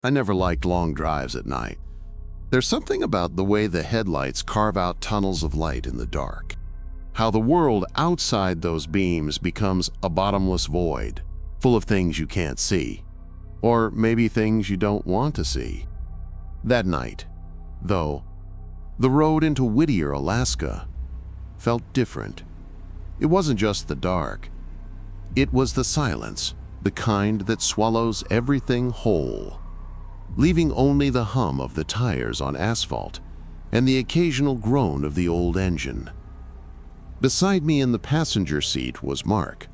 I never liked long drives at night. There's something about the way the headlights carve out tunnels of light in the dark. How the world outside those beams becomes a bottomless void, full of things you can't see. Or maybe things you don't want to see. That night, though, the road into Whittier, Alaska, felt different. It wasn't just the dark. It was the silence, the kind that swallows everything whole, leaving only the hum of the tires on asphalt and the occasional groan of the old engine. Beside me in the passenger seat was Mark,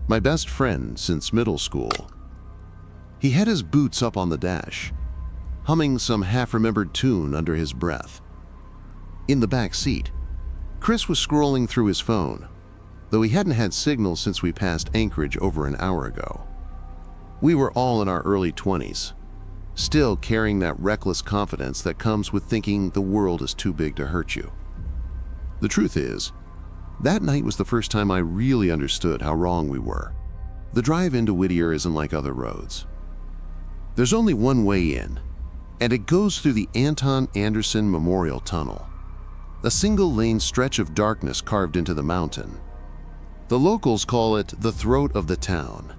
my best friend since middle school. He had his boots up on the dash, humming some half-remembered tune under his breath. In the back seat, Chris was scrolling through his phone, though he hadn't had signal since we passed Anchorage over an hour ago. We were all in our early 20s, still carrying that reckless confidence that comes with thinking the world is too big to hurt you. The truth is, that night was the first time I really understood how wrong we were. The drive into Whittier isn't like other roads. There's only one way in, and it goes through the Anton Anderson Memorial Tunnel, a single-lane stretch of darkness carved into the mountain. The locals call it the throat of the town,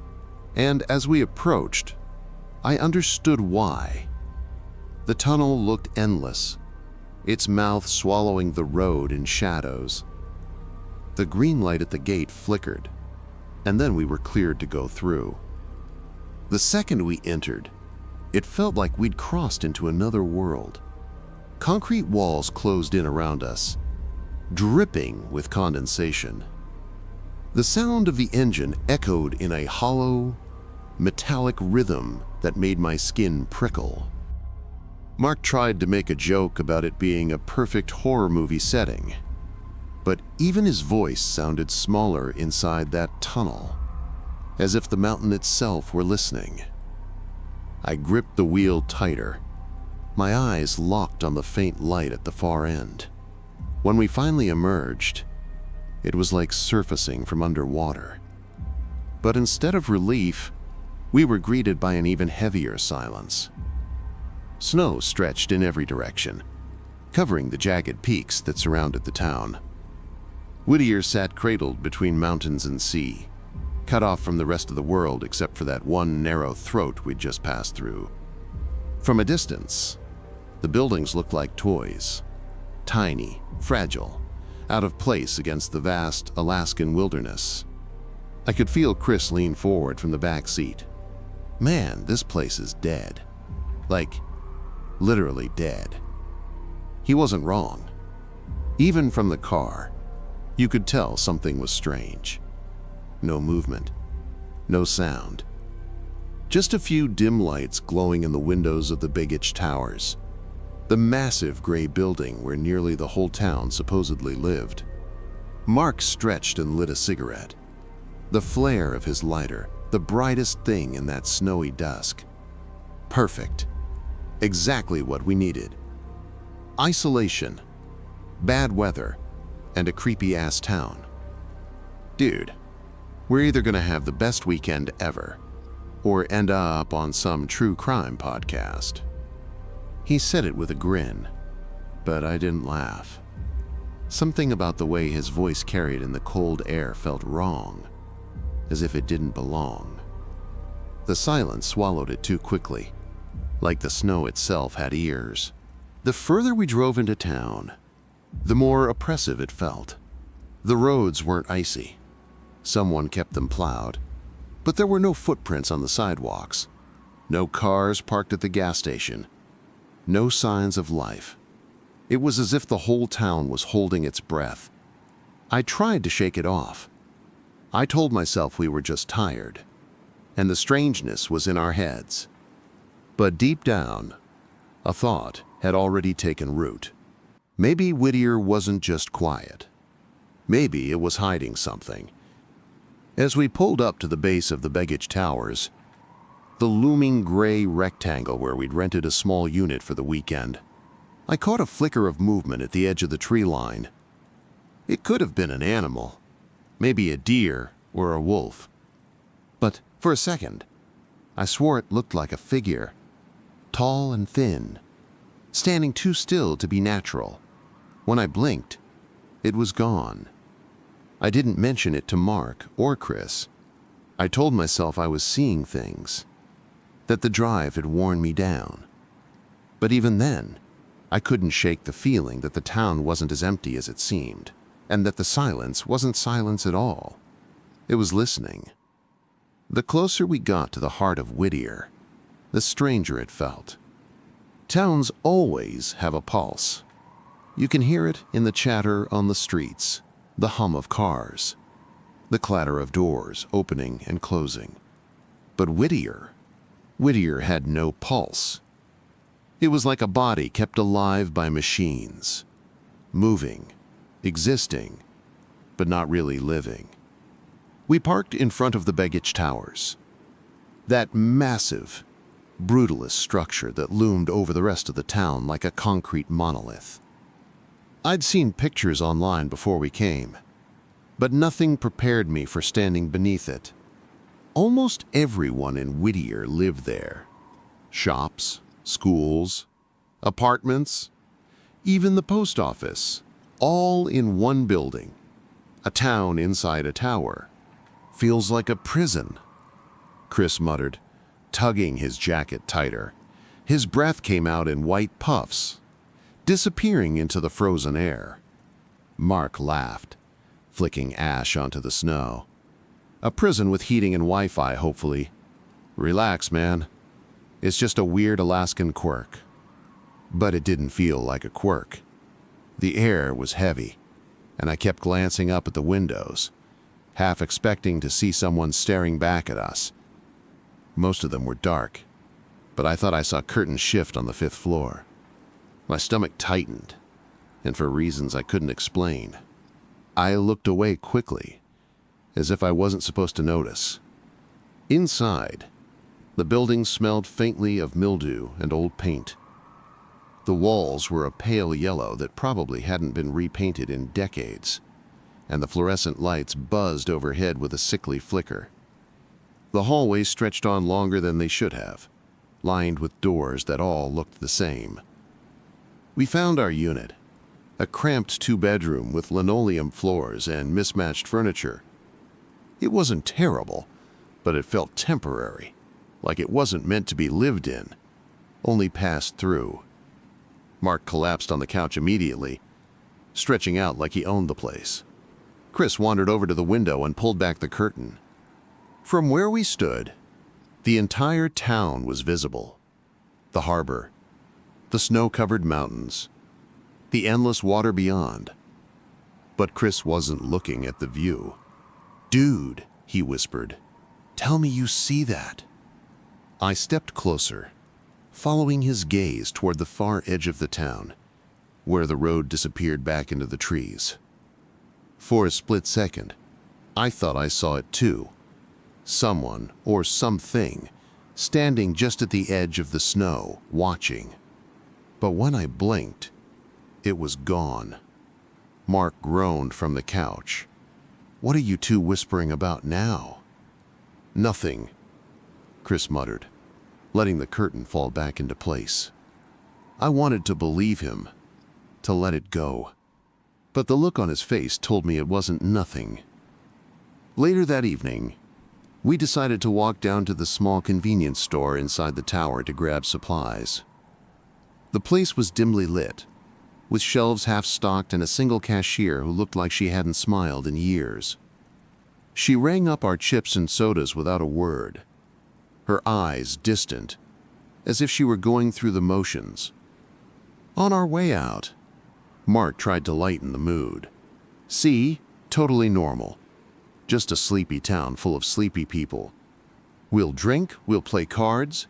and as we approached, I understood why. The tunnel looked endless, its mouth swallowing the road in shadows. The green light at the gate flickered, and then we were cleared to go through. The second we entered, it felt like we'd crossed into another world. Concrete walls closed in around us, dripping with condensation. The sound of the engine echoed in a hollow, metallic rhythm that made my skin prickle. Mark tried to make a joke about it being a perfect horror movie setting, but even his voice sounded smaller inside that tunnel, as if the mountain itself were listening. I gripped the wheel tighter, my eyes locked on the faint light at the far end. When we finally emerged, it was like surfacing from underwater. But instead of relief, we were greeted by an even heavier silence. Snow stretched in every direction, covering the jagged peaks that surrounded the town. Whittier sat cradled between mountains and sea, cut off from the rest of the world except for that one narrow throat we'd just passed through. From a distance, the buildings looked like toys, tiny, fragile, out of place against the vast Alaskan wilderness. I could feel Chris lean forward from the back seat. Man, this place is dead. Like, literally dead. He wasn't wrong. Even from the car, you could tell something was strange. No movement, no sound. Just a few dim lights glowing in the windows of the Begich Towers, the massive gray building where nearly the whole town supposedly lived. Mark stretched and lit a cigarette, the flare of his lighter the brightest thing in that snowy dusk. Perfect. Exactly what we needed. Isolation, bad weather, and a creepy-ass town. Dude, we're either gonna have the best weekend ever, or end up on some true crime podcast. He said it with a grin, but I didn't laugh. Something about the way his voice carried in the cold air felt wrong, as if it didn't belong. The silence swallowed it too quickly, like the snow itself had ears. The further we drove into town, the more oppressive it felt. The roads weren't icy. Someone kept them plowed, but there were no footprints on the sidewalks, no cars parked at the gas station, no signs of life. It was as if the whole town was holding its breath. I tried to shake it off. I told myself we were just tired, and the strangeness was in our heads. But deep down, a thought had already taken root. Maybe Whittier wasn't just quiet. Maybe it was hiding something. As we pulled up to the base of the Begich Towers, the looming gray rectangle where we'd rented a small unit for the weekend, I caught a flicker of movement at the edge of the tree line. It could have been an animal, maybe a deer or a wolf. But for a second, I swore it looked like a figure, tall and thin, standing too still to be natural. When I blinked, it was gone. I didn't mention it to Mark or Chris. I told myself I was seeing things, that the drive had worn me down. But even then, I couldn't shake the feeling that the town wasn't as empty as it seemed, and that the silence wasn't silence at all. It was listening. The closer we got to the heart of Whittier, the stranger it felt. Towns always have a pulse. You can hear it in the chatter on the streets, the hum of cars, the clatter of doors opening and closing. But Whittier had no pulse. It was like a body kept alive by machines, moving, existing, but not really living. We parked in front of the Begich Towers, that massive, brutalist structure that loomed over the rest of the town like a concrete monolith. I'd seen pictures online before we came, but nothing prepared me for standing beneath it. Almost everyone in Whittier lived there. Shops, schools, apartments, even the post office, all in one building. A town inside a tower. Feels like a prison, Chris muttered, tugging his jacket tighter. His breath came out in white puffs, disappearing into the frozen air. Mark laughed, flicking ash onto the snow. A prison with heating and Wi-Fi, hopefully. Relax, man. It's just a weird Alaskan quirk. But it didn't feel like a quirk. The air was heavy, and I kept glancing up at the windows, half expecting to see someone staring back at us. Most of them were dark, but I thought I saw curtains shift on the 5th floor. My stomach tightened, and for reasons I couldn't explain. I looked away quickly, as if I wasn't supposed to notice. Inside, the building smelled faintly of mildew and old paint. The walls were a pale yellow that probably hadn't been repainted in decades, and the fluorescent lights buzzed overhead with a sickly flicker. The hallways stretched on longer than they should have, lined with doors that all looked the same. We found our unit, a cramped 2-bedroom with linoleum floors and mismatched furniture. It wasn't terrible, but it felt temporary, like it wasn't meant to be lived in, only passed through. Mark collapsed on the couch immediately, stretching out like he owned the place. Chris wandered over to the window and pulled back the curtain. From where we stood, the entire town was visible. The harbor, the snow-covered mountains, the endless water beyond. But Chris wasn't looking at the view. "Dude," he whispered, "tell me you see that." I stepped closer, following his gaze toward the far edge of the town, where the road disappeared back into the trees. For a split second, I thought I saw it too. Someone or something standing just at the edge of the snow, watching. But when I blinked, it was gone. Mark groaned from the couch. "What are you two whispering about now?" "Nothing," Chris muttered, letting the curtain fall back into place. I wanted to believe him, to let it go. But the look on his face told me it wasn't nothing. Later that evening, we decided to walk down to the small convenience store inside the tower to grab supplies. The place was dimly lit, with shelves half-stocked and a single cashier who looked like she hadn't smiled in years. She rang up our chips and sodas without a word, her eyes distant, as if she were going through the motions. On our way out, Mark tried to lighten the mood. "See, totally normal. Just a sleepy town full of sleepy people. We'll drink, we'll play cards,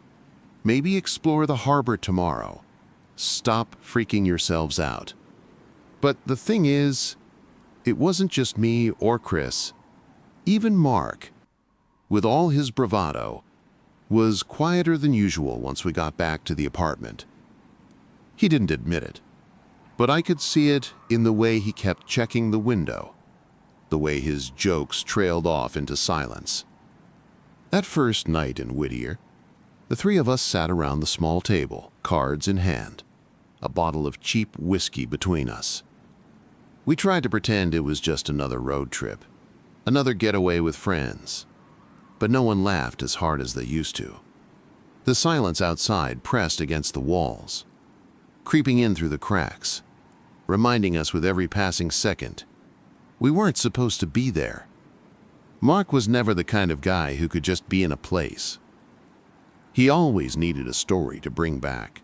maybe explore the harbor tomorrow. Stop freaking yourselves out." But the thing is, it wasn't just me or Chris. Even Mark, with all his bravado, was quieter than usual once we got back to the apartment. He didn't admit it, but I could see it in the way he kept checking the window, the way his jokes trailed off into silence. That first night in Whittier, The three of us sat around the small table, cards in hand, a bottle of cheap whiskey between us. We tried to pretend it was just another road trip, another getaway with friends, but no one laughed as hard as they used to. The silence outside pressed against the walls, creeping in through the cracks, reminding us with every passing second we weren't supposed to be there. Mark was never the kind of guy who could just be in a place. He always needed a story to bring back,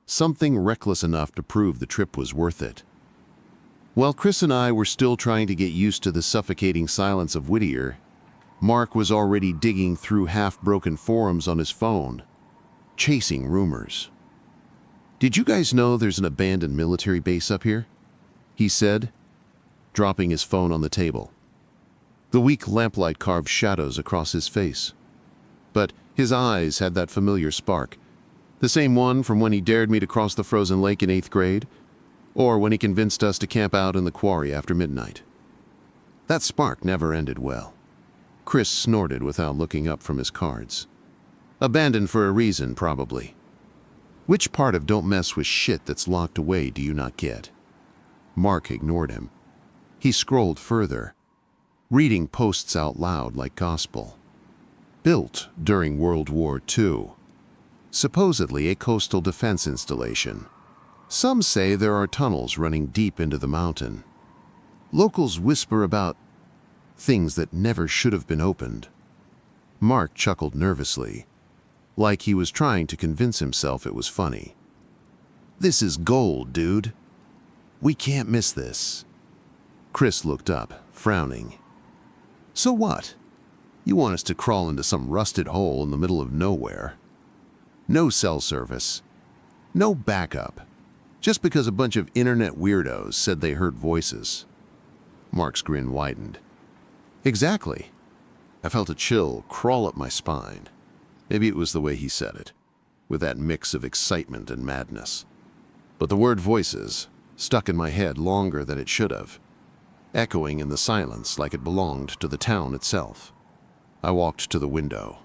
something reckless enough to prove the trip was worth it. While Chris and I were still trying to get used to the suffocating silence of Whittier, Mark was already digging through half-broken forums on his phone, chasing rumors. "Did you guys know there's an abandoned military base up here?" he said, dropping his phone on the table. The weak lamplight carved shadows across his face, but his eyes had that familiar spark, the same one from when he dared me to cross the frozen lake in 8th grade, or when he convinced us to camp out in the quarry after midnight. That spark never ended well. Chris snorted without looking up from his cards. "Abandoned for a reason, probably. Which part of don't mess with shit that's locked away do you not get?" Mark ignored him. He scrolled further, reading posts out loud like gospel. "Built during World War II. Supposedly a coastal defense installation. Some say there are tunnels running deep into the mountain. Locals whisper about things that never should have been opened." Mark chuckled nervously, like he was trying to convince himself it was funny. "This is gold, dude. We can't miss this." Chris looked up, frowning. "So what? You want us to crawl into some rusted hole in the middle of nowhere? No cell service, no backup, just because a bunch of internet weirdos said they heard voices." Mark's grin widened. "Exactly." I felt a chill crawl up my spine. Maybe it was the way he said it, with that mix of excitement and madness. But the word voices stuck in my head longer than it should have, echoing in the silence like it belonged to the town itself. I walked to the window.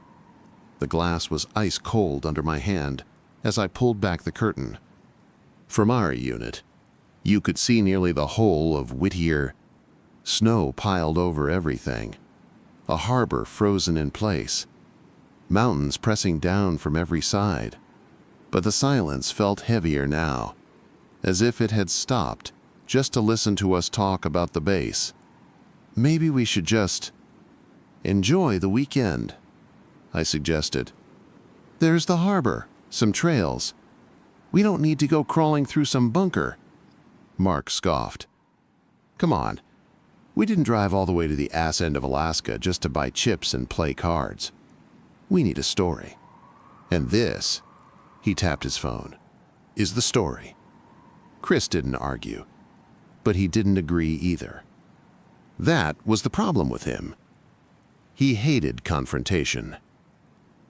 The glass was ice cold under my hand as I pulled back the curtain. From our unit, you could see nearly the whole of Whittier. Snow piled over everything, a harbor frozen in place, mountains pressing down from every side. But the silence felt heavier now, as if it had stopped just to listen to us talk about the base. "Maybe we should just enjoy the weekend," I suggested. "There's the harbor, some trails. We don't need to go crawling through some bunker." Mark scoffed. "Come on. We didn't drive all the way to the ass end of Alaska just to buy chips and play cards. We need a story. And this," he tapped his phone, "is the story." Chris didn't argue, but he didn't agree either. That was the problem with him. He hated confrontation.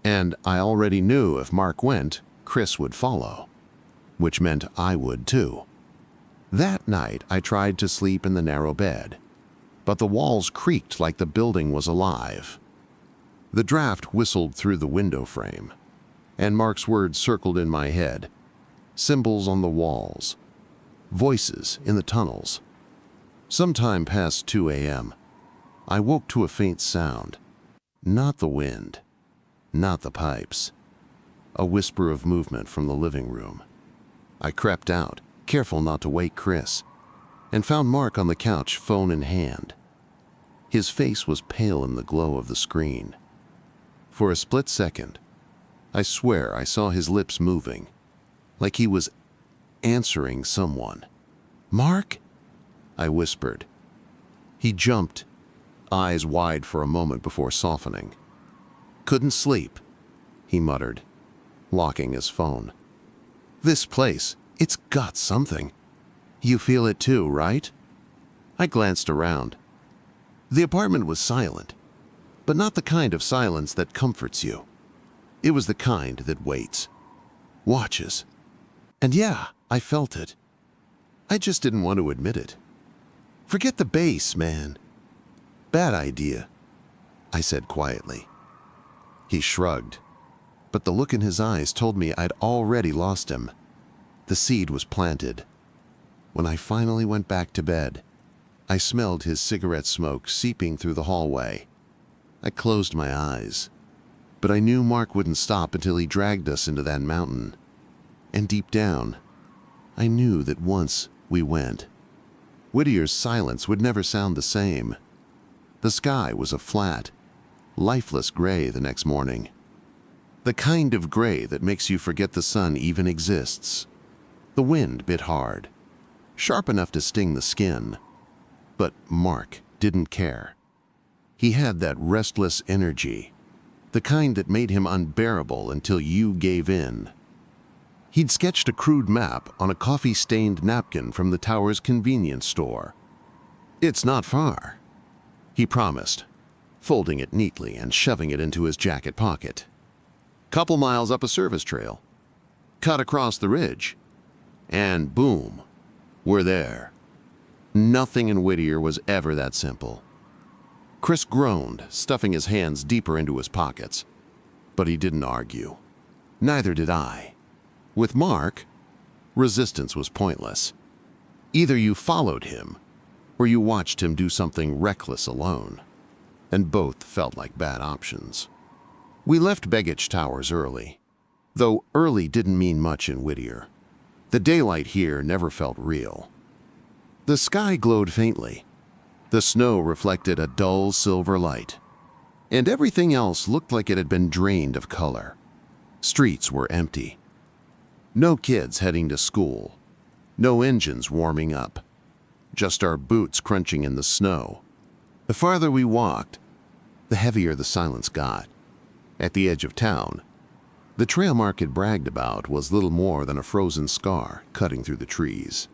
And I already knew if Mark went, Chris would follow, which meant I would too. That night, I tried to sleep in the narrow bed, but the walls creaked like the building was alive. The draft whistled through the window frame, and Mark's words circled in my head, symbols on the walls, voices in the tunnels. Sometime past 2 a.m., I woke to a faint sound. Not the wind, not the pipes. A whisper of movement from the living room. I crept out, careful not to wake Chris, and found Mark on the couch, phone in hand. His face was pale in the glow of the screen. For a split second, I swear I saw his lips moving, like he was answering someone. "Mark?" I whispered. He jumped, eyes wide for a moment before softening. "Couldn't sleep," he muttered, locking his phone. "This place, it's got something. You feel it too, right?" I glanced around. The apartment was silent, but not the kind of silence that comforts you. It was the kind that waits, watches. And yeah, I felt it. I just didn't want to admit it. "Forget the base, man." "Bad idea," I said quietly. He shrugged. but the look in his eyes told me I'd already lost him. The seed was planted. When I finally went back to bed, I smelled his cigarette smoke seeping through the hallway. I closed my eyes, but I knew Mark wouldn't stop until he dragged us into that mountain. And deep down, I knew that once we went, Whittier's silence would never sound the same. The sky was a flat, lifeless gray the next morning. The kind of gray that makes you forget the sun even exists. The wind bit hard, sharp enough to sting the skin. But Mark didn't care. He had that restless energy, the kind that made him unbearable until you gave in. He'd sketched a crude map on a coffee-stained napkin from the tower's convenience store. "It's not far," he promised, folding it neatly and shoving it into his jacket pocket. "Couple miles up a service trail. Cut across the ridge. And boom, we're there." Nothing in Whittier was ever that simple. Chris groaned, stuffing his hands deeper into his pockets. But he didn't argue. Neither did I. With Mark, resistance was pointless. Either you followed him, or you watched him do something reckless alone. And both felt like bad options. We left Begich Towers early, though early didn't mean much in Whittier. The daylight here never felt real. The sky glowed faintly. The snow reflected a dull silver light, and everything else looked like it had been drained of color. Streets were empty. No kids heading to school. No engines warming up. Just our boots crunching in the snow. The farther we walked, the heavier the silence got. At the edge of town, the trail Mark had bragged about was little more than a frozen scar cutting through the trees.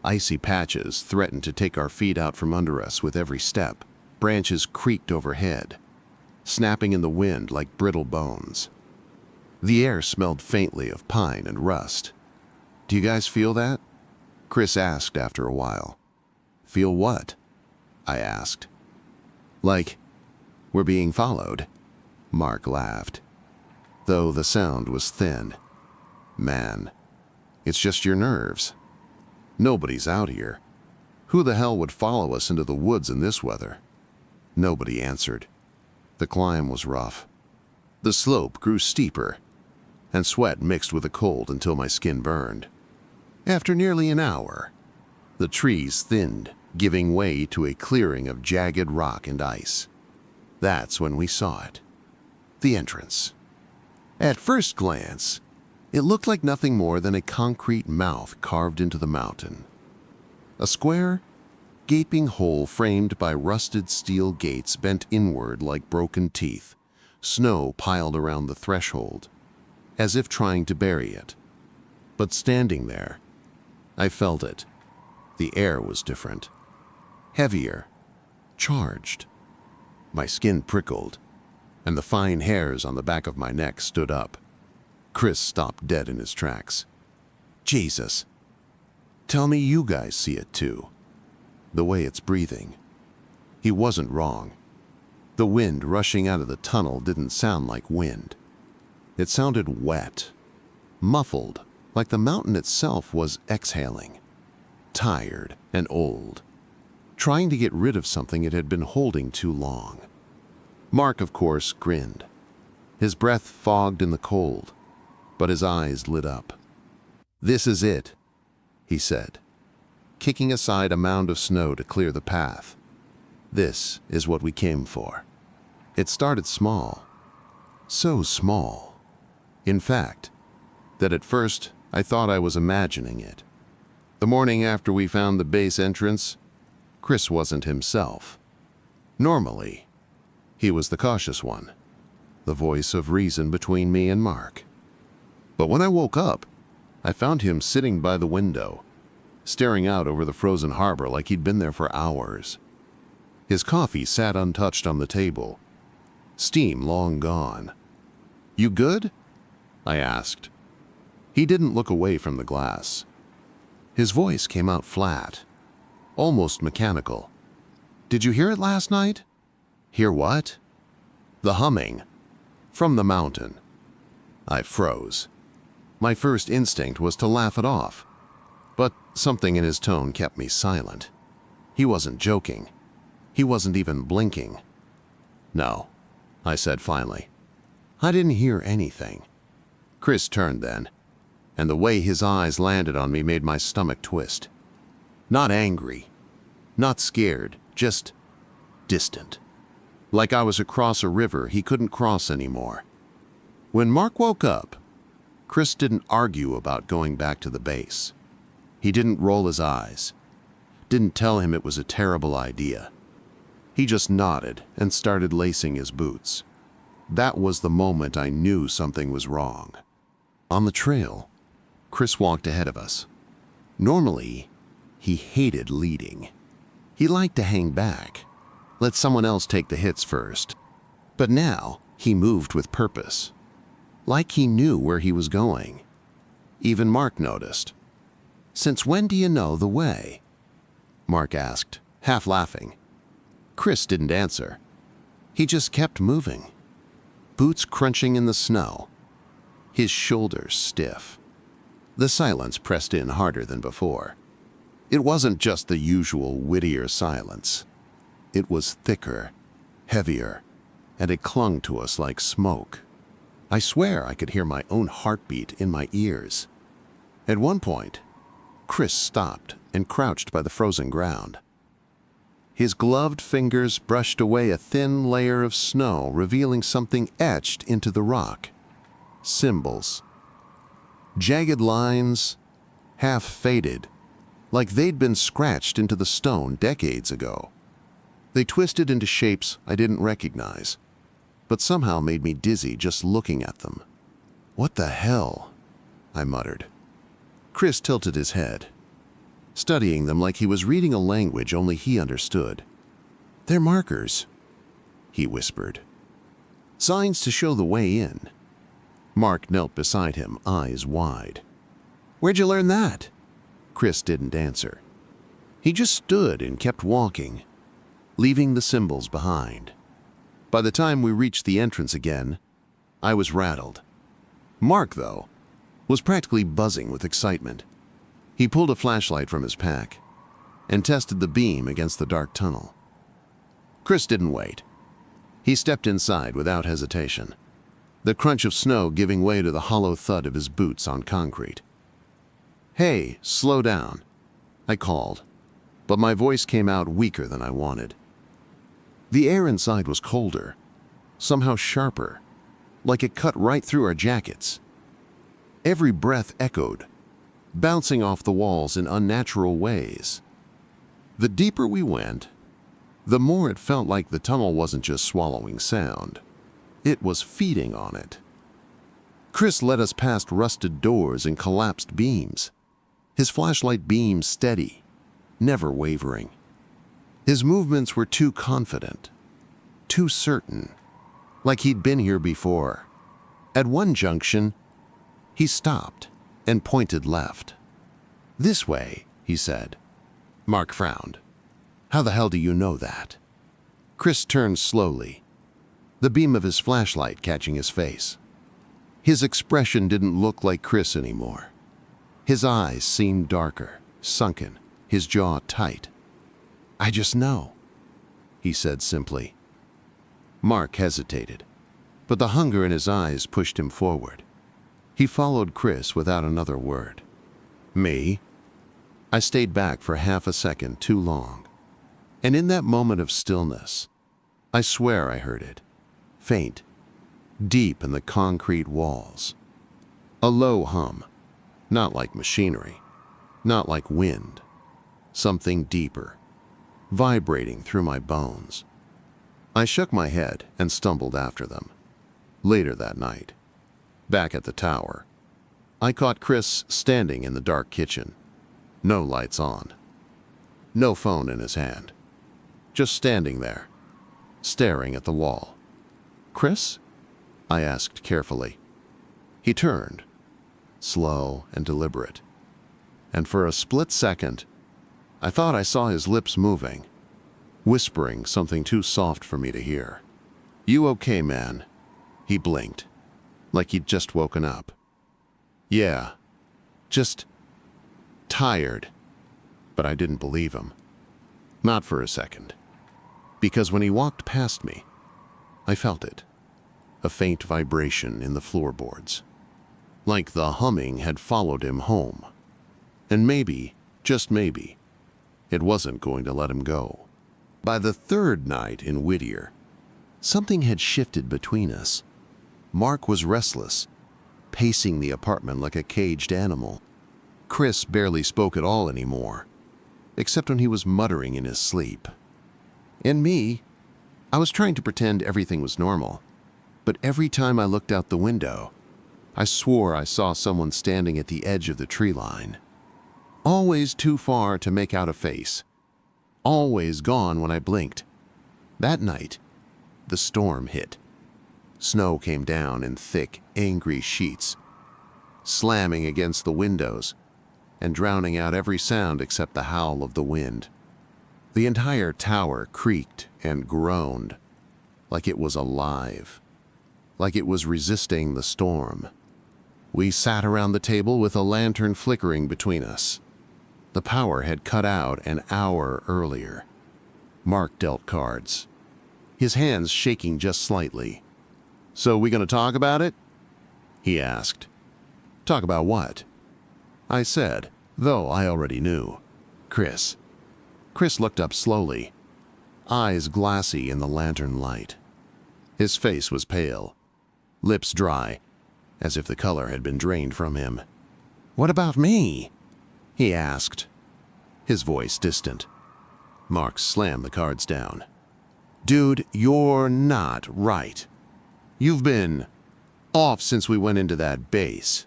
Icy patches threatened to take our feet out from under us with every step. Branches creaked overhead, snapping in the wind like brittle bones. The air smelled faintly of pine and rust. "Do you guys feel that?" Chris asked after a while. "Feel what?" I asked. "Like we're being followed." Mark laughed, though the sound was thin. "Man, it's just your nerves. Nobody's out here. Who the hell would follow us into the woods in this weather?" Nobody answered. The climb was rough. The slope grew steeper, and sweat mixed with the cold until my skin burned. After nearly an hour, the trees thinned, giving way to a clearing of jagged rock and ice. That's when we saw it. The entrance. At first glance, it looked like nothing more than a concrete mouth carved into the mountain. A square, gaping hole framed by rusted steel gates bent inward like broken teeth, snow piled around the threshold, as if trying to bury it. But standing there, I felt it. The air was different. Heavier, charged. My skin prickled, and the fine hairs on the back of my neck stood up. Chris stopped dead in his tracks. "Jesus, tell me you guys see it too. The way it's breathing." He wasn't wrong. The wind rushing out of the tunnel didn't sound like wind. It sounded wet, muffled, like the mountain itself was exhaling. Tired and old, trying to get rid of something it had been holding too long. Mark, of course, grinned. His breath fogged in the cold, but his eyes lit up. "This is it," he said, kicking aside a mound of snow to clear the path. "This is what we came for." It started small. So small, in fact, that at first I thought I was imagining it. The morning after we found the base entrance, Chris wasn't himself. Normally, he was the cautious one, the voice of reason between me and Mark. But when I woke up, I found him sitting by the window, staring out over the frozen harbor like he'd been there for hours. His coffee sat untouched on the table, steam long gone. "You good?" I asked. He didn't look away from the glass. His voice came out flat, almost mechanical. "Did you hear it last night?" "Hear what?" "The humming. From the mountain. I froze. My first instinct was to laugh it off, but something in his tone kept me silent. He wasn't joking. He wasn't even blinking. "No," I said finally. "I didn't hear anything." Chris turned then, and the way his eyes landed on me made my stomach twist. Not angry, not scared, just distant. Like I was across a river he couldn't cross anymore. When Mark woke up, Chris didn't argue about going back to the base. He didn't roll his eyes, didn't tell him it was a terrible idea. He just nodded and started lacing his boots. That was the moment I knew something was wrong. On the trail, Chris walked ahead of us. Normally, he hated leading. He liked to hang back, let someone else take the hits first. But now, he moved with purpose, like he knew where he was going. Even Mark noticed. "Since when do you know the way?" Mark asked, half laughing. Chris didn't answer. He just kept moving, boots crunching in the snow, his shoulders stiff. The silence pressed in harder than before. It wasn't just the usual Whittier silence. It was thicker, heavier, and it clung to us like smoke. I swear I could hear my own heartbeat in my ears. At one point, Chris stopped and crouched by the frozen ground. His gloved fingers brushed away a thin layer of snow, revealing something etched into the rock. Symbols. Jagged lines, half faded, like they'd been scratched into the stone decades ago. They twisted into shapes I didn't recognize, but somehow made me dizzy just looking at them. "What the hell?" I muttered. Chris tilted his head, studying them like he was reading a language only he understood. "They're markers," he whispered. "Signs to show the way in." Mark knelt beside him, eyes wide. "Where'd you learn that?" Chris didn't answer. He just stood and kept walking, leaving the symbols behind. By the time we reached the entrance again, I was rattled. Mark, though, was practically buzzing with excitement. He pulled a flashlight from his pack and tested the beam against the dark tunnel. Chris didn't wait. He stepped inside without hesitation, the crunch of snow giving way to the hollow thud of his boots on concrete. "Hey, slow down," I called, but my voice came out weaker than I wanted. The air inside was colder, somehow sharper, like it cut right through our jackets. Every breath echoed, bouncing off the walls in unnatural ways. The deeper we went, the more it felt like the tunnel wasn't just swallowing sound. It was feeding on it. Chris led us past rusted doors and collapsed beams, his flashlight beam steady, never wavering. His movements were too confident, too certain, like he'd been here before. At one junction, he stopped and pointed left. "This way," he said. Mark frowned. "How the hell do you know that?" Chris turned slowly, the beam of his flashlight catching his face. His expression didn't look like Chris anymore. His eyes seemed darker, sunken, his jaw tight. "I just know," he said simply. Mark hesitated, but the hunger in his eyes pushed him forward. He followed Chris without another word. Me? I stayed back for half a second too long. And in that moment of stillness, I swear I heard it. Faint, deep in the concrete walls. A low hum, not like machinery, not like wind. Something deeper, vibrating through my bones. I shook my head and stumbled after them. Later that night, back at the tower, I caught Chris standing in the dark kitchen. No lights on. No phone in his hand. Just standing there, staring at the wall. "Chris?" I asked carefully. He turned, slow and deliberate. And for a split second, I thought I saw his lips moving, whispering something too soft for me to hear. "You okay, man?" He blinked. like he'd just woken up. Yeah, just tired. But I didn't believe him. Not for a second. Because when he walked past me, I felt it. A faint vibration in the floorboards. Like the humming had followed him home. And maybe, just maybe, it wasn't going to let him go. By the third night in Whittier, something had shifted between us. Mark was restless, pacing the apartment like a caged animal. Chris barely spoke at all anymore, except when he was muttering in his sleep. And me, I was trying to pretend everything was normal, but every time I looked out the window, I swore I saw someone standing at the edge of the tree line. Always too far to make out a face. Always gone when I blinked. That night, the storm hit. Snow came down in thick, angry sheets, slamming against the windows and drowning out every sound except the howl of the wind. The entire tower creaked and groaned, like it was alive, like it was resisting the storm. We sat around the table with a lantern flickering between us. The power had cut out an hour earlier. Mark dealt cards, his hands shaking just slightly. "So we gonna talk about it?" he asked. "Talk about what?" I said, though I already knew. "Chris." Chris looked up slowly, eyes glassy in the lantern light. His face was pale, lips dry, as if the color had been drained from him. "What about me?" he asked, his voice distant. Mark slammed the cards down. "Dude, you're not right. You've been off since we went into that base,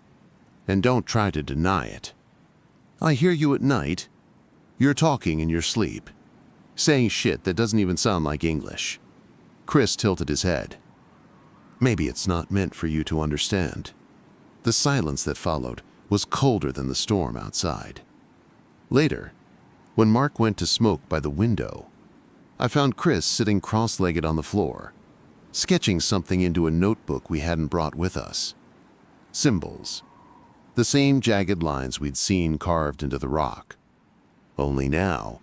and don't try to deny it. I hear you at night. You're talking in your sleep, saying shit that doesn't even sound like English." Chris tilted his head. "Maybe it's not meant for you to understand." The silence that followed was colder than the storm outside. Later, when Mark went to smoke by the window, I found Chris sitting cross-legged on the floor, sketching something into a notebook we hadn't brought with us. Symbols. The same jagged lines we'd seen carved into the rock. Only now,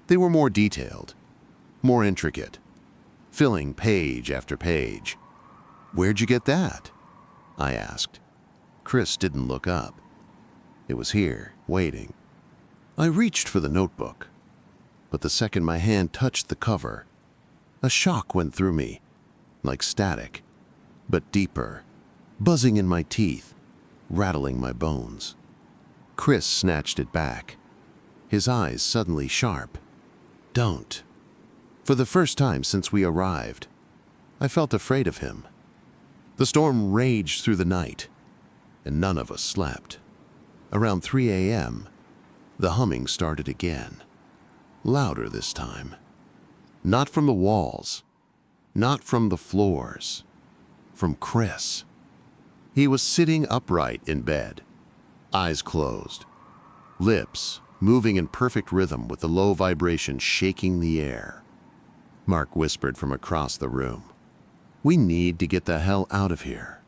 they were more detailed, more intricate, filling page after page. "Where'd you get that?" I asked. Chris didn't look up. It was here, waiting. I reached for the notebook, but the second my hand touched the cover, a shock went through me, like static, but deeper, buzzing in my teeth, rattling my bones. Chris snatched it back, his eyes suddenly sharp. "Don't." For the first time since we arrived, I felt afraid of him. The storm raged through the night, and none of us slept. Around 3 a.m., the humming started again, louder this time. Not from the walls, not from the floors, from Chris. He was sitting upright in bed, eyes closed, lips moving in perfect rhythm with the low vibration shaking the air. Mark whispered from across the room, "We need to get the hell out of here."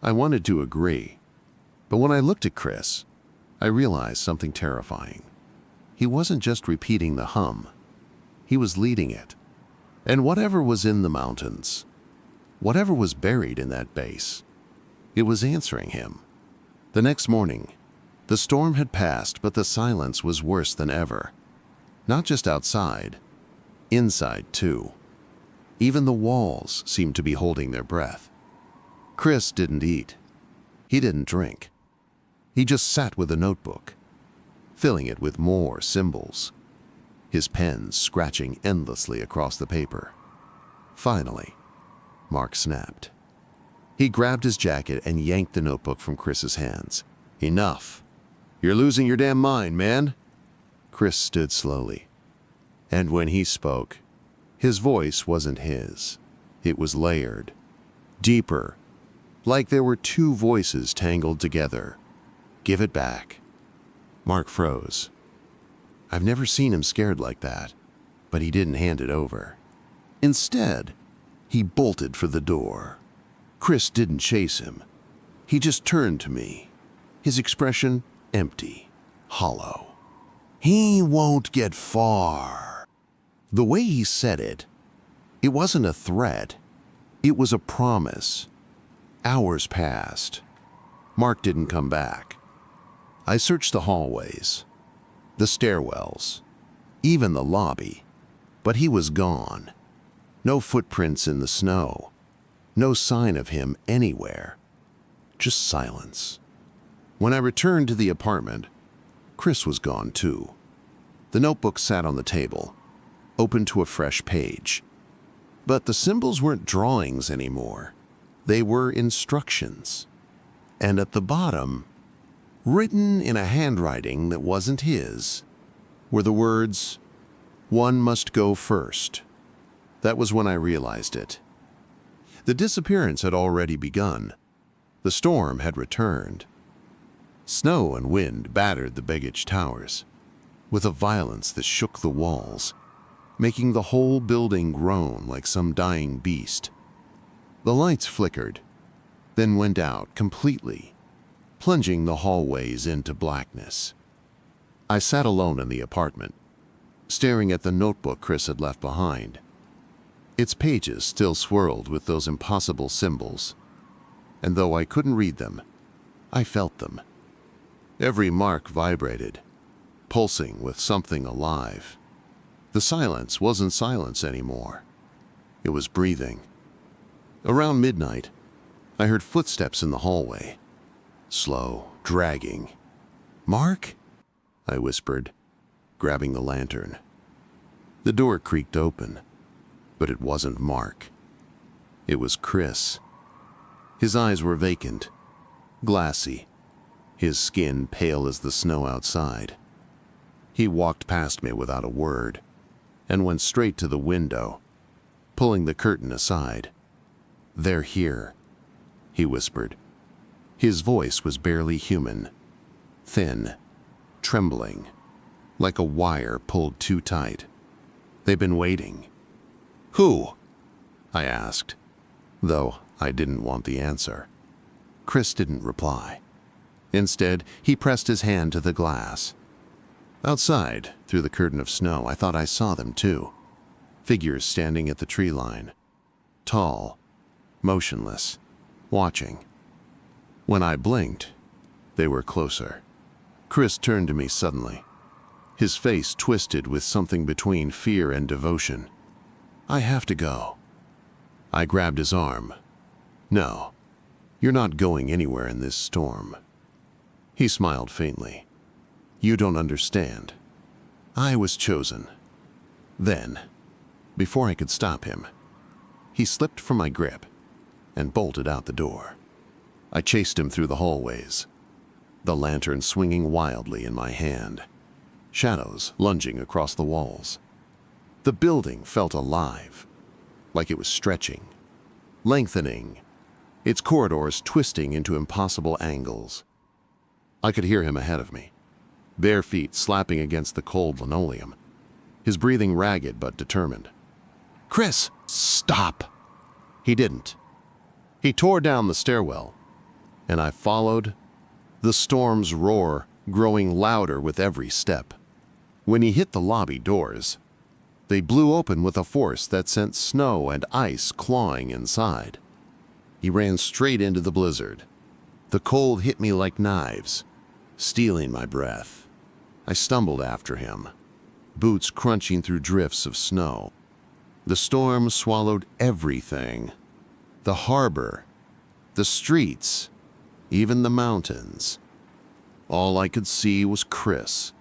I wanted to agree, but when I looked at Chris, I realized something terrifying. He wasn't just repeating the hum, he was leading it. And whatever was in the mountains, whatever was buried in that base, it was answering him. The next morning, the storm had passed, but the silence was worse than ever. Not just outside, inside too. Even the walls seemed to be holding their breath. Chris didn't eat. He didn't drink. He just sat with a notebook, filling it with more symbols, his pen scratching endlessly across the paper. Finally, Mark snapped. He grabbed his jacket and yanked the notebook from Chris's hands. "Enough. You're losing your damn mind, man." Chris stood slowly, and when he spoke, his voice wasn't his. It was layered, deeper, like there were two voices tangled together. "Give it back." Mark froze. I've never seen him scared like that, but he didn't hand it over. Instead, he bolted for the door. Chris didn't chase him. He just turned to me, his expression empty, hollow. "He won't get far." The way he said it wasn't a threat. It was a promise. Hours passed. Mark didn't come back. I searched the hallways, the stairwells, even the lobby, but he was gone. No footprints in the snow, no sign of him anywhere, just silence. When I returned to the apartment, Chris was gone too. The notebook sat on the table, open to a fresh page. But the symbols weren't drawings anymore. They were instructions. And at the bottom, written in a handwriting that wasn't his, were the words, "One must go first." That was when I realized it. The disappearance had already begun. The storm had returned. Snow and wind battered the Begich Towers with a violence that shook the walls, making the whole building groan like some dying beast. The lights flickered, then went out completely, plunging the hallways into blackness. I sat alone in the apartment, staring at the notebook Chris had left behind. Its pages still swirled with those impossible symbols, and though I couldn't read them, I felt them. Every mark vibrated, pulsing with something alive. The silence wasn't silence anymore. It was breathing. Around midnight, I heard footsteps in the hallway. Slow, dragging. "Mark?" I whispered, grabbing the lantern. The door creaked open, but it wasn't Mark. It was Chris. His eyes were vacant, glassy, his skin pale as the snow outside. He walked past me without a word and went straight to the window, pulling the curtain aside. "They're here," he whispered. His voice was barely human, thin, trembling, like a wire pulled too tight. "They've been waiting." "Who?" I asked, though I didn't want the answer. Chris didn't reply. Instead, he pressed his hand to the glass. Outside, through the curtain of snow, I thought I saw them too. Figures standing at the tree line. Tall, motionless, watching. When I blinked, they were closer. Chris turned to me suddenly, his face twisted with something between fear and devotion. "I have to go." I grabbed his arm. "No, you're not going anywhere in this storm." He smiled faintly. "You don't understand. I was chosen." Then, before I could stop him, he slipped from my grip and bolted out the door. I chased him through the hallways, the lantern swinging wildly in my hand, shadows lunging across the walls. The building felt alive, like it was stretching, lengthening, its corridors twisting into impossible angles. I could hear him ahead of me, bare feet slapping against the cold linoleum, his breathing ragged but determined. "Chris, stop!" He didn't. He tore down the stairwell, and I followed, the storm's roar growing louder with every step. When he hit the lobby doors, they blew open with a force that sent snow and ice clawing inside. He ran straight into the blizzard. The cold hit me like knives, stealing my breath. I stumbled after him, boots crunching through drifts of snow. The storm swallowed everything. The harbor, the streets, even the mountains. All I could see was Chris,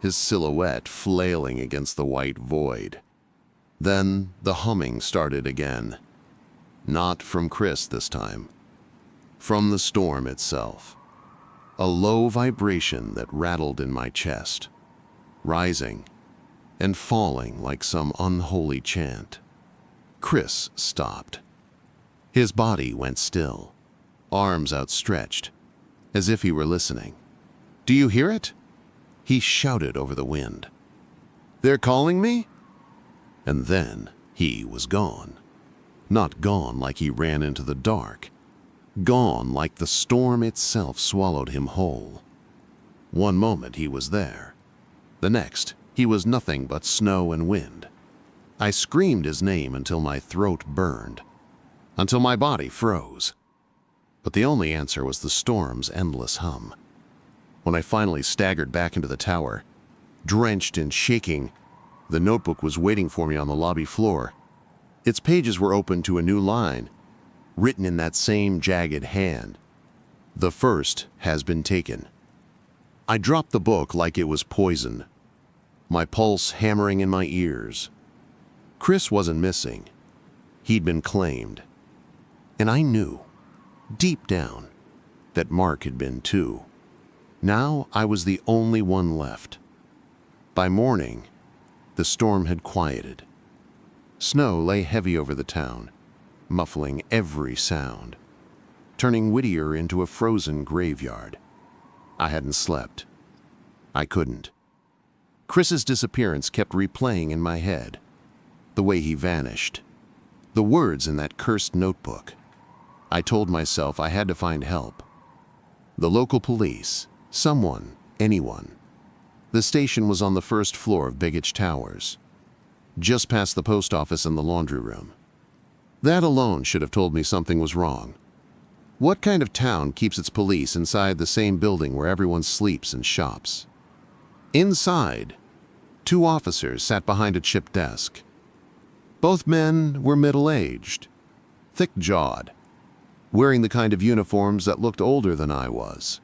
his silhouette flailing against the white void. Then the humming started again. Not from Chris this time. From the storm itself. A low vibration that rattled in my chest, rising and falling like some unholy chant. Chris stopped. His body went still, arms outstretched, as if he were listening. "Do you hear it?" he shouted over the wind. "They're calling me?" And then he was gone. Not gone like he ran into the dark, gone like the storm itself swallowed him whole. One moment he was there. The next, he was nothing but snow and wind. I screamed his name until my throat burned, until my body froze. But the only answer was the storm's endless hum. When I finally staggered back into the tower, drenched and shaking, the notebook was waiting for me on the lobby floor. Its pages were open to a new line, written in that same jagged hand. The first has been taken. I dropped the book like it was poison, my pulse hammering in my ears. Chris wasn't missing. He'd been claimed. And I knew, deep down, that Mark had been too. Now I was the only one left. By morning, the storm had quieted. Snow lay heavy over the town, muffling every sound, turning Whittier into a frozen graveyard. I hadn't slept. I couldn't. Chris's disappearance kept replaying in my head. The way he vanished. The words in that cursed notebook. I told myself I had to find help. The local police, someone, anyone. The station was on the first floor of Begich Towers, just past the post office and the laundry room. That alone should have told me something was wrong. What kind of town keeps its police inside the same building where everyone sleeps and shops? Inside, 2 officers sat behind a chipped desk. Both men were middle-aged, thick-jawed, wearing the kind of uniforms that looked older than I was.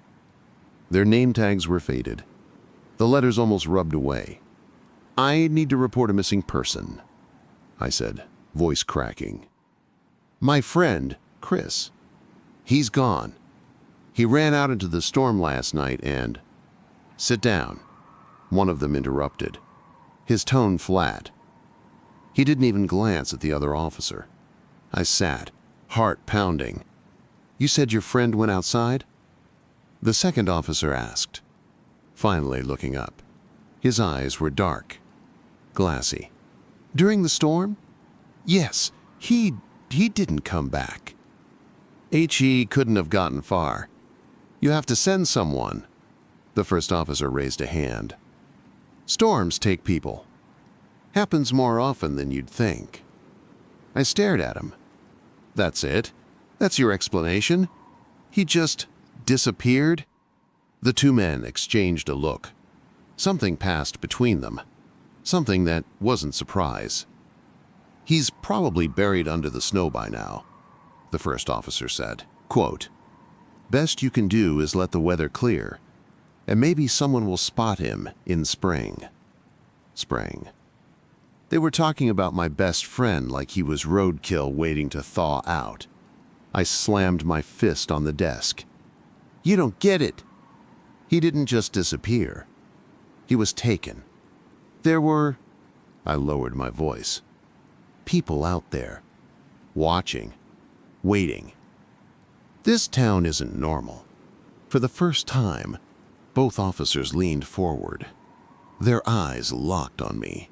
Their name tags were faded, the letters almost rubbed away. "I need to report a missing person," I said, voice cracking. "My friend, Chris. He's gone. He ran out into the storm last night and—" "Sit down," one of them interrupted, his tone flat. He didn't even glance at the other officer. I sat, heart pounding. "You said your friend went outside?" The second officer asked, finally looking up. His eyes were dark, glassy. "During the storm?" "Yes, he didn't come back." "He couldn't have gotten far. You have to send someone." The first officer raised a hand. "Storms take people. Happens more often than you'd think." I stared at him. "That's it? That's your explanation? He just disappeared?" The 2 men exchanged a look. Something passed between them. Something that wasn't surprise. "He's probably buried under the snow by now," the first officer said. Quote, "Best you can do is let the weather clear, and maybe someone will spot him in spring." Spring. They were talking about my best friend like he was roadkill waiting to thaw out. I slammed my fist on the desk. "You don't get it. He didn't just disappear. He was taken. There were," I lowered my voice, "people out there, watching, waiting. This town isn't normal." For the first time, both officers leaned forward. Their eyes locked on me,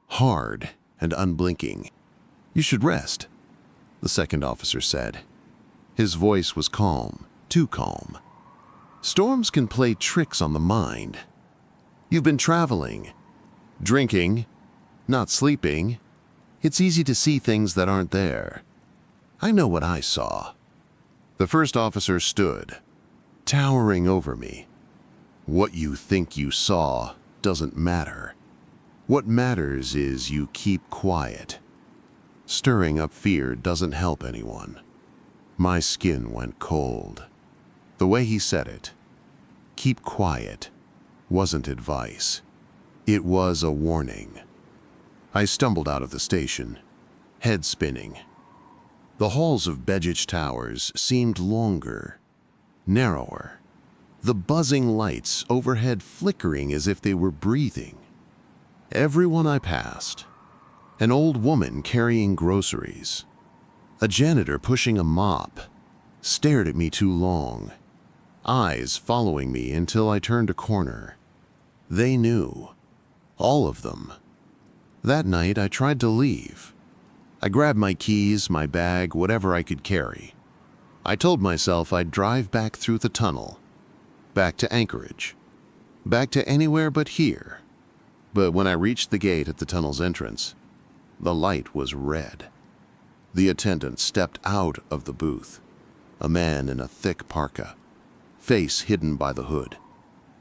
hard and unblinking. "You should rest," the second officer said. His voice was calm, too calm. "Storms can play tricks on the mind. You've been traveling, drinking, not sleeping. It's easy to see things that aren't there. I know what I saw." The first officer stood, towering over me. "What you think you saw doesn't matter. What matters is you keep quiet. Stirring up fear doesn't help anyone." My skin went cold. The way he said it, "keep quiet," wasn't advice. It was a warning. I stumbled out of the station, head spinning. The halls of Begich Towers seemed longer, narrower, the buzzing lights overhead flickering as if they were breathing. Everyone I passed, an old woman carrying groceries, a janitor pushing a mop, stared at me too long, eyes following me until I turned a corner. They knew, all of them. That night I tried to leave. I grabbed my keys, my bag, whatever I could carry. I told myself I'd drive back through the tunnel, back to Anchorage, back to anywhere but here. But when I reached the gate at the tunnel's entrance, the light was red. The attendant stepped out of the booth, a man in a thick parka, face hidden by the hood.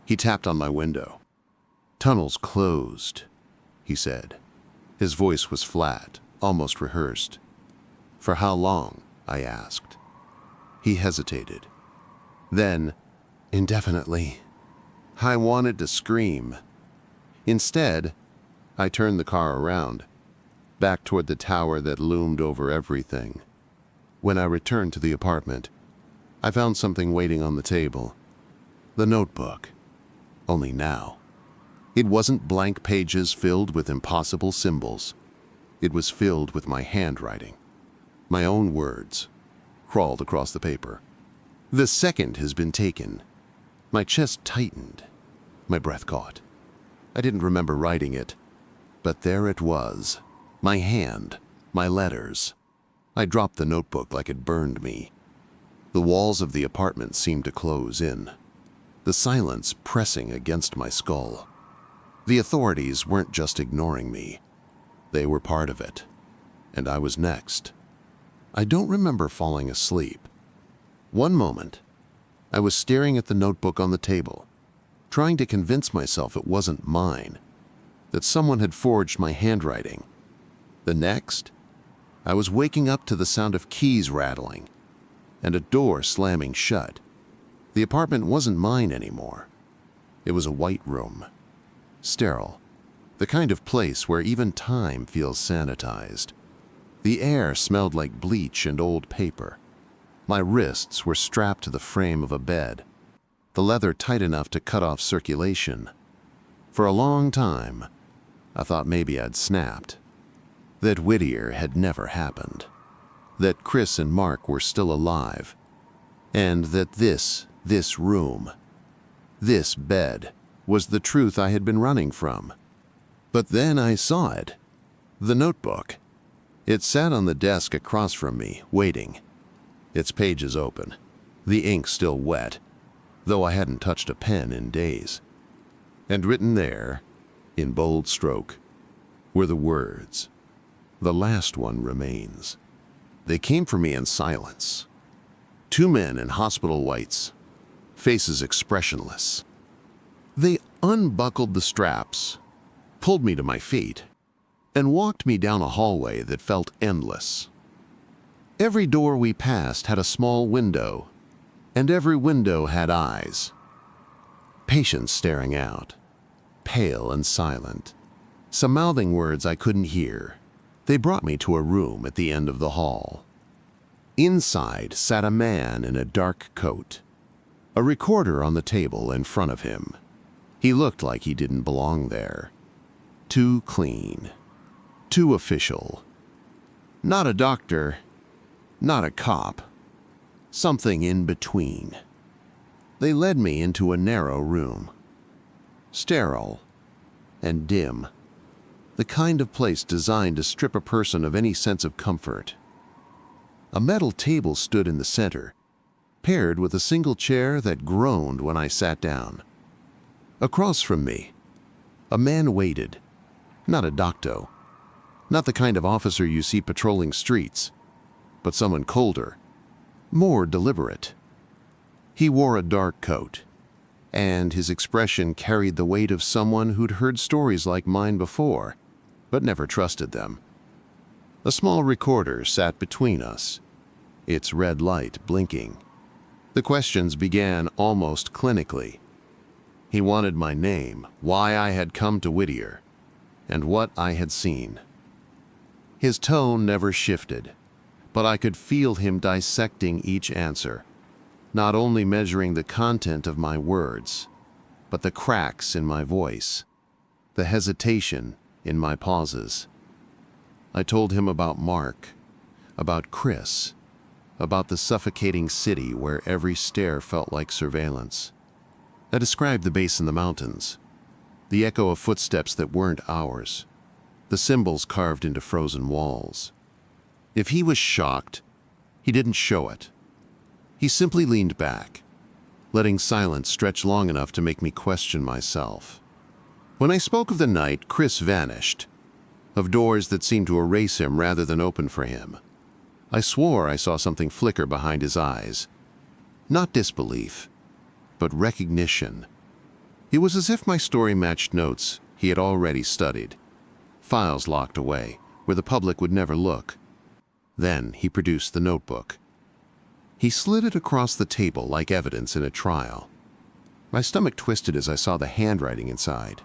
He tapped on my window. "Tunnel's closed," he said. His voice was flat, almost rehearsed. "For how long?" I asked. He hesitated. Then, "Indefinitely." I wanted to scream. Instead, I turned the car around, back toward the tower that loomed over everything. When I returned to the apartment, I found something waiting on the table. The notebook. Only now, it wasn't blank pages filled with impossible symbols. It was filled with my handwriting. My own words crawled across the paper. "The second has been taken." My chest tightened. My breath caught. I didn't remember writing it, but there it was. My hand, my letters. I dropped the notebook like it burned me. The walls of the apartment seemed to close in, the silence pressing against my skull. The authorities weren't just ignoring me. They were part of it, and I was next. I don't remember falling asleep. One moment, I was staring at the notebook on the table, trying to convince myself it wasn't mine, that someone had forged my handwriting. The next, I was waking up to the sound of keys rattling and a door slamming shut. The apartment wasn't mine anymore. It was a white room, sterile, the kind of place where even time feels sanitized. The air smelled like bleach and old paper. My wrists were strapped to the frame of a bed, the leather tight enough to cut off circulation. For a long time, I thought maybe I'd snapped, that Whittier had never happened, that Chris and Mark were still alive, and that this room, this bed, was the truth I had been running from. But then I saw it. The notebook. It sat on the desk across from me, waiting. Its pages open, the ink still wet, though I hadn't touched a pen in days. And written there, in bold stroke, were the words, "The last one remains." They came for me in silence. Two men in hospital whites, faces expressionless. They unbuckled the straps, pulled me to my feet, and walked me down a hallway that felt endless. Every door we passed had a small window, and every window had eyes. Patients staring out, pale and silent, some mouthing words I couldn't hear. They brought me to a room at the end of the hall. Inside sat a man in a dark coat, a recorder on the table in front of him. He looked like he didn't belong there. Too clean, too official. Not a doctor, not a cop. Something in between. They led me into a narrow room, sterile and dim, the kind of place designed to strip a person of any sense of comfort. A metal table stood in the center, paired with a single chair that groaned when I sat down. Across from me, a man waited, not a doctor, not the kind of officer you see patrolling streets, but someone colder, more deliberate. He wore a dark coat, and his expression carried the weight of someone who'd heard stories like mine before, but never trusted them. A small recorder sat between us, its red light blinking. The questions began almost clinically. He wanted my name, why I had come to Whittier, and what I had seen. His tone never shifted, but I could feel him dissecting each answer, not only measuring the content of my words, but the cracks in my voice, the hesitation in my pauses. I told him about Mark, about Chris, about the suffocating city where every stare felt like surveillance. I described the base in the mountains, the echo of footsteps that weren't ours, the symbols carved into frozen walls. If he was shocked, he didn't show it. He simply leaned back, letting silence stretch long enough to make me question myself. When I spoke of the night Chris vanished, of doors that seemed to erase him rather than open for him, I swore I saw something flicker behind his eyes. Not disbelief, but recognition. It was as if my story matched notes he had already studied, files locked away where the public would never look. Then he produced the notebook. He slid it across the table like evidence in a trial. My stomach twisted as I saw the handwriting inside.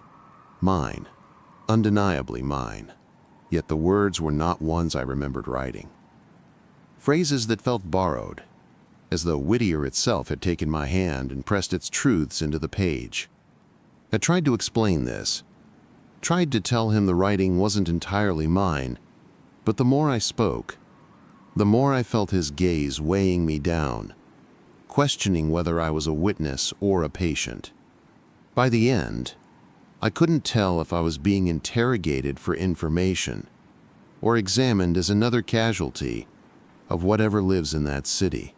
Mine. Undeniably mine. Yet the words were not ones I remembered writing. Phrases that felt borrowed, as though Whittier itself had taken my hand and pressed its truths into the page. I tried to explain this, tried to tell him the writing wasn't entirely mine, but the more I spoke, the more I felt his gaze weighing me down, questioning whether I was a witness or a patient. By the end, I couldn't tell if I was being interrogated for information or examined as another casualty of whatever lives in that city.